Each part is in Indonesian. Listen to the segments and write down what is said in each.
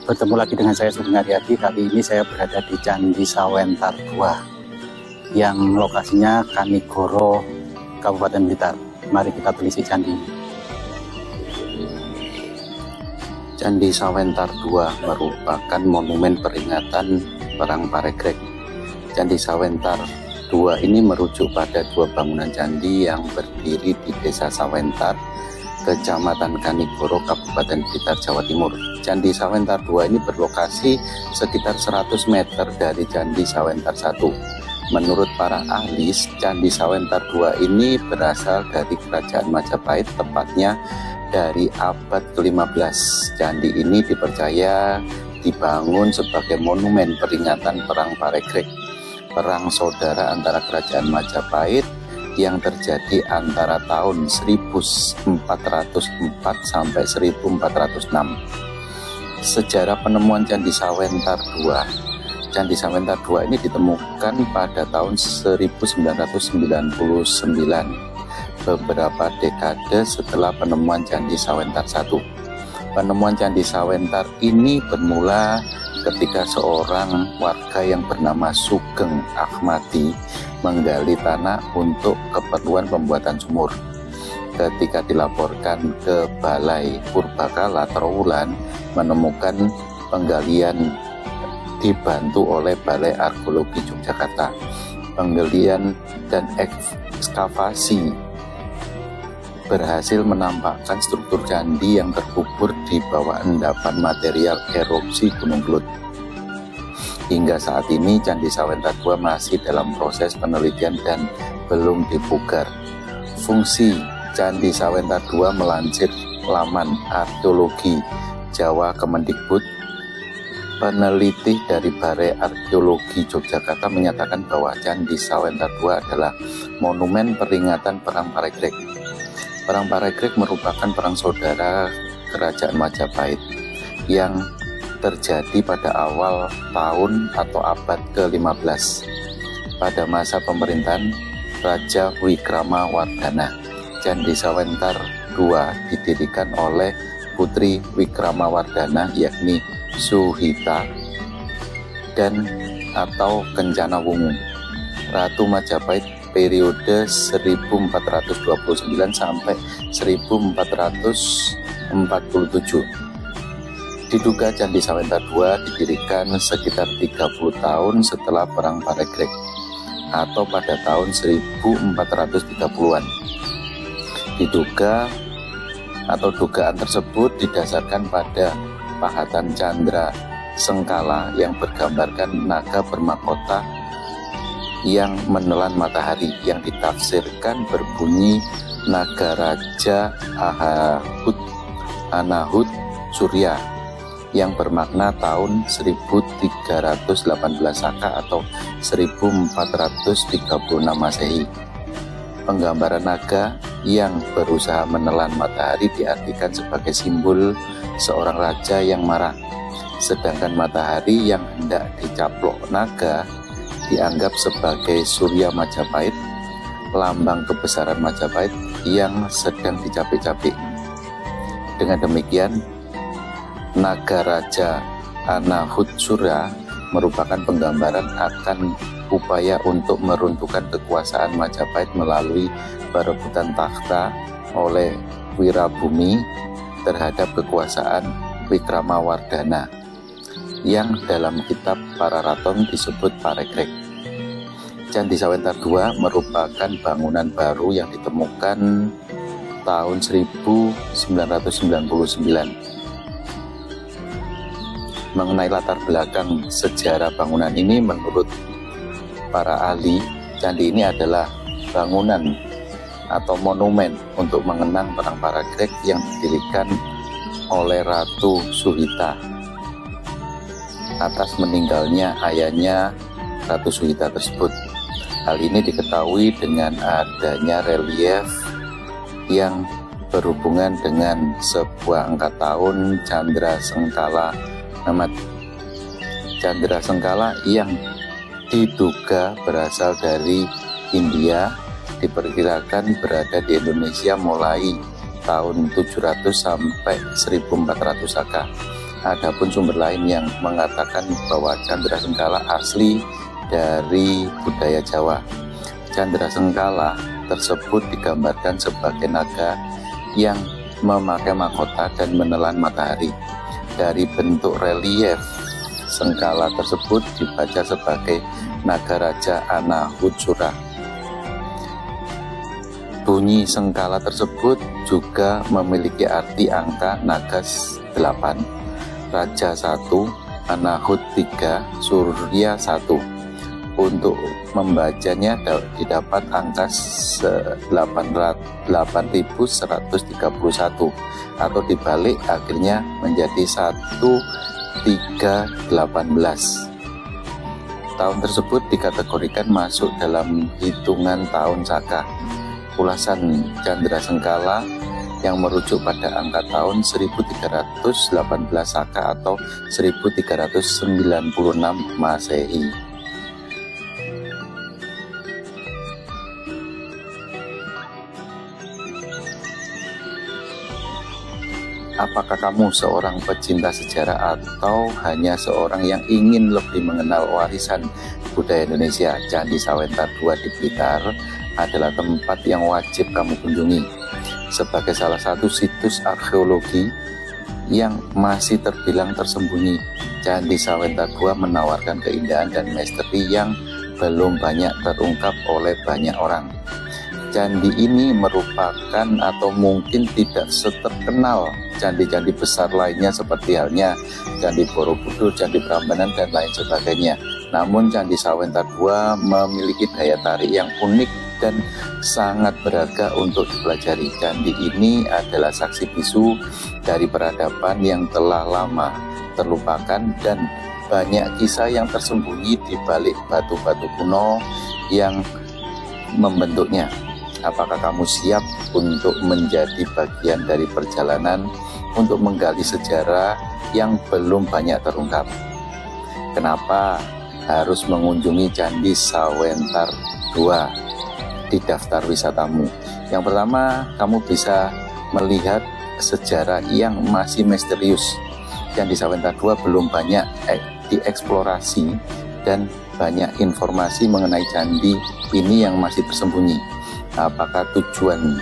Bertemu lagi dengan saya Sugeng Haryadi. Kali ini saya berada di Candi Sawentar II yang lokasinya Kanigoro, Kabupaten Blitar. Mari kita telisik candi ini. Candi Sawentar II merupakan monumen peringatan Perang Paregreg. Candi Sawentar II ini merujuk pada dua bangunan candi yang berdiri di Desa Sawentar, Kecamatan Kanigoro, Kabupaten Blitar, Jawa Timur. Candi Sawentar II ini berlokasi sekitar 100 meter dari Candi Sawentar I. Menurut para ahli, Candi Sawentar II ini berasal dari Kerajaan Majapahit, tepatnya dari abad ke-15. Candi ini dipercaya dibangun sebagai monumen peringatan Perang Paregreg, perang saudara antara Kerajaan Majapahit yang terjadi antara tahun 1404 sampai 1406. Sejarah penemuan Candi Sawentar II. Candi Sawentar II ini ditemukan pada tahun 1999, beberapa dekade setelah penemuan Candi Sawentar I. Penemuan Candi Sawentar ini bermula ketika seorang warga yang bernama Sugeng Ahmadi menggali tanah untuk keperluan pembuatan sumur. Ketika dilaporkan ke Balai Purbakala Trowulan, menemukan penggalian dibantu oleh Balai Arkeologi Yogyakarta. Penggalian dan ekskavasi berhasil menampakkan struktur candi yang terkubur di bawah endapan material erupsi Gunung Kelut. Hingga saat ini Candi Sawentar II masih dalam proses penelitian dan belum dipugar. Fungsi Candi Sawentar II melansir laman arkeologi Jawa Kemendikbud, peneliti dari Balai Arkeologi Yogyakarta menyatakan bahwa Candi Sawentar II adalah monumen peringatan Perang Paregreg. Perang Paregreg merupakan perang saudara Kerajaan Majapahit yang terjadi pada awal tahun atau abad ke-15 pada masa pemerintahan Raja Wikramawardhana. Candi Sawentar II didirikan oleh putri Wikramawardhana yakni Suhita dan atau Kencana Wungu, Ratu Majapahit periode 1429 sampai 1447. Diduga Candi Sawentar II didirikan sekitar 30 tahun setelah Perang Paregreg atau pada tahun 1430-an. Diduga atau dugaan tersebut didasarkan pada pahatan Candra Sengkala yang bergambarkan naga bermahkota yang menelan matahari, yang ditafsirkan berbunyi naga raja Anahut Surya, yang bermakna tahun 1318 Saka atau 1436 Masehi. Penggambaran naga yang berusaha menelan matahari diartikan sebagai simbol seorang raja yang marah, sedangkan matahari yang hendak dicaplok naga dianggap sebagai Surya Majapahit, lambang kebesaran Majapahit yang sedang dicapik-capik. Dengan demikian, naga raja Anahut Surya merupakan penggambaran akan upaya untuk meruntuhkan kekuasaan Majapahit melalui perebutan takhta oleh Wirabumi terhadap kekuasaan Wikramawardhana yang dalam kitab Pararaton disebut Paregreg. Candi Sawentar II merupakan bangunan baru yang ditemukan tahun 1999. Mengenai latar belakang sejarah bangunan ini, menurut para ahli, candi ini adalah bangunan atau monumen untuk mengenang Perang Paregreg yang didirikan oleh Ratu Suhita atas meninggalnya ayahnya Ratu Suhita tersebut. Hal ini diketahui dengan adanya relief yang berhubungan dengan sebuah angka tahun Candra Sengkala Ahmad. Candra Sengkala yang diduga berasal dari India diperkirakan berada di Indonesia mulai tahun 700 sampai 1400 Saka. Adapun sumber lain yang mengatakan bahwa Candrasengkala asli dari budaya Jawa. Candrasengkala tersebut digambarkan sebagai naga yang memakai mahkota dan menelan matahari. Dari bentuk relief sengkala tersebut dibaca sebagai naga raja Anahutsura. Bunyi sengkala tersebut juga memiliki arti angka naga 8, raja 1, Anahut 3, Surya 1. Untuk membacanya didapat angka 8.131 atau dibalik akhirnya menjadi 1318. Tahun tersebut dikategorikan masuk dalam hitungan tahun Saka. Ulasan Candrasengkala yang merujuk pada angka tahun 1318 Saka atau 1396 Masehi. Apakah kamu seorang pecinta sejarah atau hanya seorang yang ingin lebih mengenal warisan budaya Indonesia? Candi Sawentar II di Blitar adalah tempat yang wajib kamu kunjungi. Sebagai salah satu situs arkeologi yang masih terbilang tersembunyi, Candi Sawentar II menawarkan keindahan dan misteri yang belum banyak terungkap oleh banyak orang. Candi ini merupakan atau mungkin tidak seterkenal candi-candi besar lainnya seperti halnya Candi Borobudur, Candi Prambanan, dan lain sebagainya. Namun Candi Sawentar II memiliki daya tarik yang unik dan sangat berharga untuk dipelajari. Candi ini adalah saksi bisu dari peradaban yang telah lama terlupakan dan banyak kisah yang tersembunyi di balik batu-batu kuno yang membentuknya. Apakah kamu siap untuk menjadi bagian dari perjalanan untuk menggali sejarah yang belum banyak terungkap? Kenapa harus mengunjungi Candi Sawentar II di daftar wisatamu? Yang pertama, kamu bisa melihat sejarah yang masih misterius. Candi Sawentar II belum banyak dieksplorasi dan banyak informasi mengenai candi ini yang masih tersembunyi. Apakah tujuan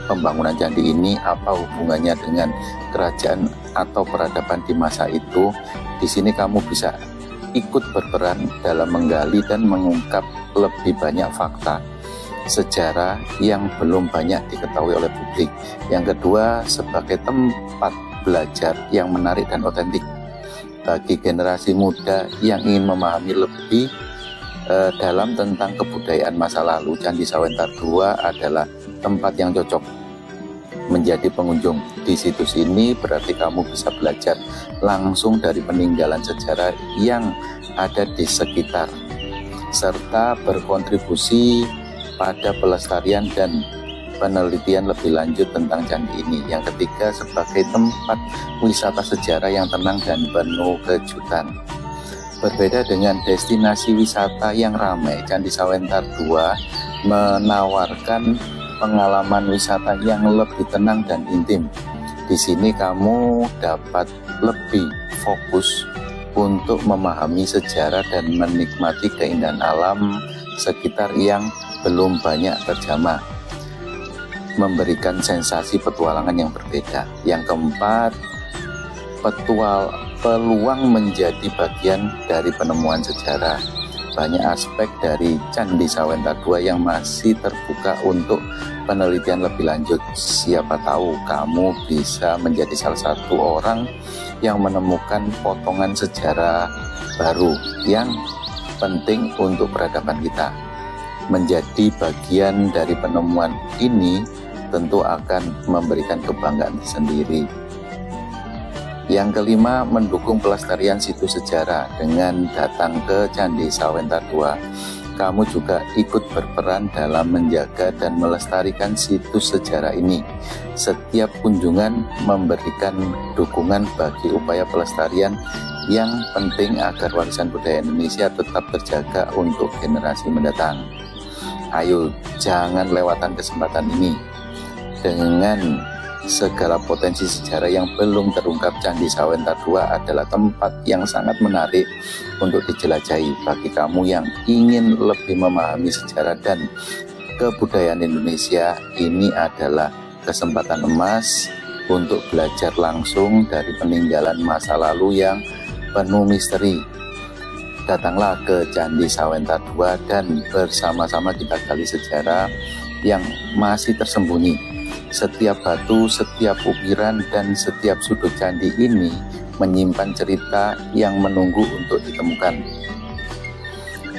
pembangunan candi ini, apa hubungannya dengan kerajaan atau peradaban di masa itu? Di sini kamu bisa ikut berperan dalam menggali dan mengungkap lebih banyak fakta sejarah yang belum banyak diketahui oleh publik. Yang kedua, sebagai tempat belajar yang menarik dan otentik bagi generasi muda yang ingin memahami lebih dalam tentang kebudayaan masa lalu. Candi Sawentar II adalah tempat yang cocok menjadi pengunjung. Di situs ini berarti kamu bisa belajar langsung dari peninggalan sejarah yang ada di sekitar, serta berkontribusi pada pelestarian dan penelitian lebih lanjut tentang candi ini. Yang ketiga, sebagai tempat wisata sejarah yang tenang dan penuh kejutan. Berbeda dengan destinasi wisata yang ramai, Candi Sawentar II menawarkan pengalaman wisata yang lebih tenang dan intim. Di sini kamu dapat lebih fokus untuk memahami sejarah dan menikmati keindahan alam sekitar yang belum banyak terjamah, memberikan sensasi petualangan yang berbeda. Yang keempat, peluang menjadi bagian dari penemuan sejarah. Banyak aspek dari Candi Sawentar II yang masih terbuka untuk penelitian lebih lanjut. Siapa tahu kamu bisa menjadi salah satu orang yang menemukan potongan sejarah baru yang penting untuk peradaban kita. Menjadi bagian dari penemuan ini tentu akan memberikan kebanggaan sendiri. Yang kelima, mendukung pelestarian situs sejarah. Dengan datang ke Candi Sawentar II, kamu juga ikut berperan dalam menjaga dan melestarikan situs sejarah ini. Setiap kunjungan memberikan dukungan bagi upaya pelestarian yang penting agar warisan budaya Indonesia tetap terjaga untuk generasi mendatang. Ayo, jangan lewatkan kesempatan ini. Dengan segala potensi sejarah yang belum terungkap, Candi Sawentar II adalah tempat yang sangat menarik untuk dijelajahi bagi kamu yang ingin lebih memahami sejarah dan kebudayaan Indonesia. Ini adalah kesempatan emas untuk belajar langsung dari peninggalan masa lalu yang penuh misteri. Datanglah ke Candi Sawentar II dan bersama-sama kita gali sejarah yang masih tersembunyi. Setiap batu, setiap ukiran, dan setiap sudut candi ini menyimpan cerita yang menunggu untuk ditemukan.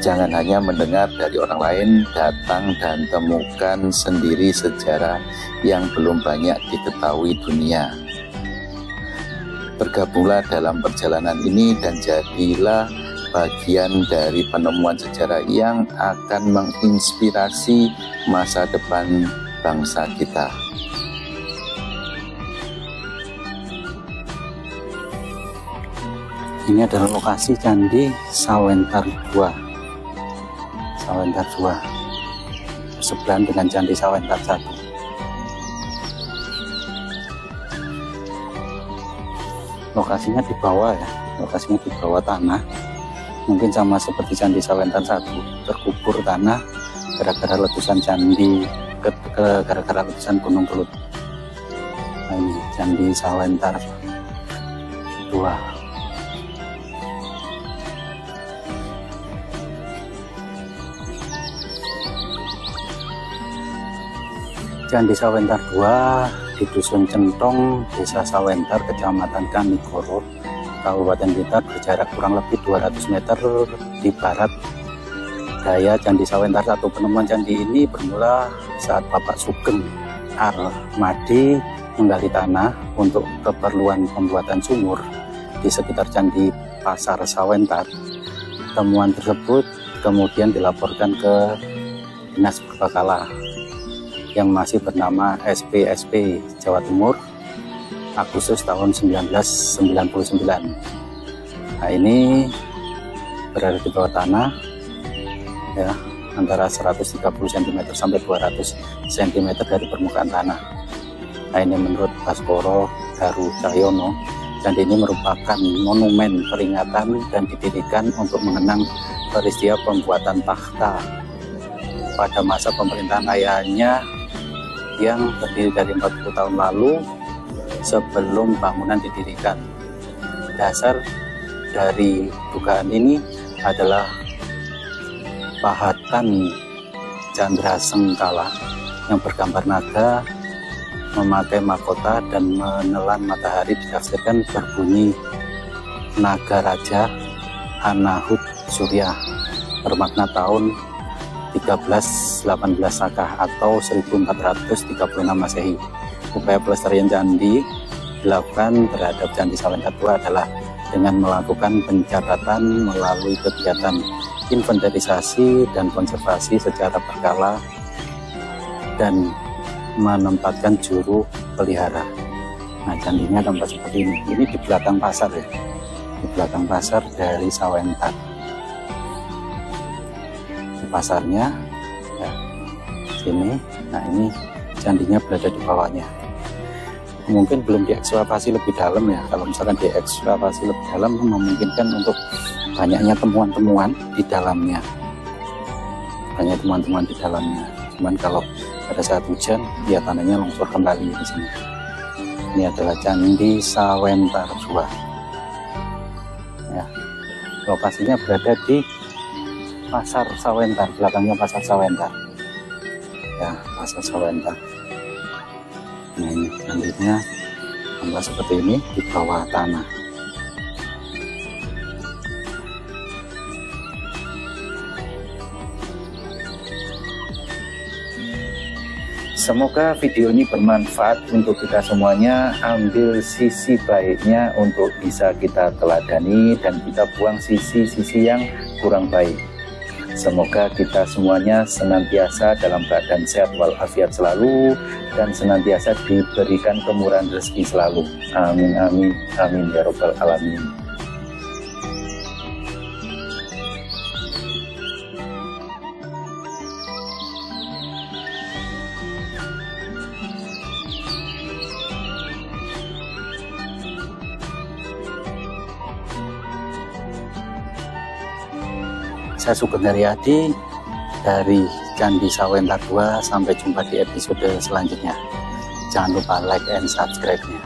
Jangan hanya mendengar dari orang lain, datang dan temukan sendiri sejarah yang belum banyak diketahui dunia. Bergabunglah dalam perjalanan ini dan jadilah bagian dari penemuan sejarah yang akan menginspirasi masa depan bangsa kita. Ini adalah lokasi Candi Sawentar II. Sawentar II bersebelahan dengan Candi Sawentar I. Lokasinya di bawah ya, lokasinya di bawah tanah. Mungkin sama seperti Candi Sawentar I, terkubur tanah gara-gara letusan candi, gara-gara letusan Gunung Kelut. Nah, ini Candi Sawentar II. Candi Sawentar II di Dusun Centong, Desa Sawentar, Kecamatan Kanigoro, Kabupaten Blitar, berjarak kurang lebih 200 meter di barat daya Candi Sawentar I. Penemuan candi ini bermula saat Bapak Sugeng Armadi menggali tanah untuk keperluan pembuatan sumur di sekitar Candi Pasar Sawentar. Temuan tersebut kemudian dilaporkan ke Dinas Purbakala yang masih bernama SPSP Jawa Timur Agustus tahun 1999. Nah, ini berada di bawah tanah ya, antara 130 cm sampai 200 cm dari permukaan tanah. Nah, ini menurut Baskoro Daru Cahyono, candi ini merupakan monumen peringatan dan didirikan untuk mengenang peristiwa pembuatan takhta pada masa pemerintahan ayahnya yang terdiri dari 40 tahun lalu sebelum bangunan didirikan. Dasar dari dugaan ini adalah pahatan Candra Sengkala yang bergambar naga memakai mahkota dan menelan matahari, ditafsirkan berbunyi naga raja Anahut Surya, bermakna tahun 1318 Saka atau 1436 Masehi. Upaya pelestarian candi dilakukan terhadap Candi Sawentar II adalah dengan melakukan pencatatan melalui kegiatan inventarisasi dan konservasi secara berkala dan menempatkan juru pelihara. Nah, candinya tampak seperti ini. Ini di belakang pasar ya, di belakang pasar dari Sawentar. Pasarnya ya, sini. Nah, ini candinya berada di bawahnya. Mungkin belum diekskavasi lebih dalam ya. Kalau misalkan diekskavasi lebih dalam memungkinkan untuk banyaknya temuan-temuan di dalamnya, banyak temuan-temuan di dalamnya. Cuman kalau pada saat hujan ya tanahnya longsor kembali di sini. Ini adalah Candi Sawentar II ya. Lokasinya berada di Pasar Sawentar, belakangnya Pasar Sawentar ya, Pasar Sawentar. Nah, ini candinya tampak seperti ini di bawah tanah. Semoga video ini bermanfaat untuk kita semuanya. Ambil sisi baiknya untuk bisa kita teladani dan kita buang sisi-sisi yang kurang baik. Semoga kita semuanya senantiasa dalam keadaan sehat walafiat selalu dan senantiasa diberikan kemurahan rezeki selalu. Amin amin amin ya robbal alamin. Saya Sugeng Haryadi dari Candi Sawentar 2. Sampai jumpa di episode selanjutnya. Jangan lupa like and subscribe-nya.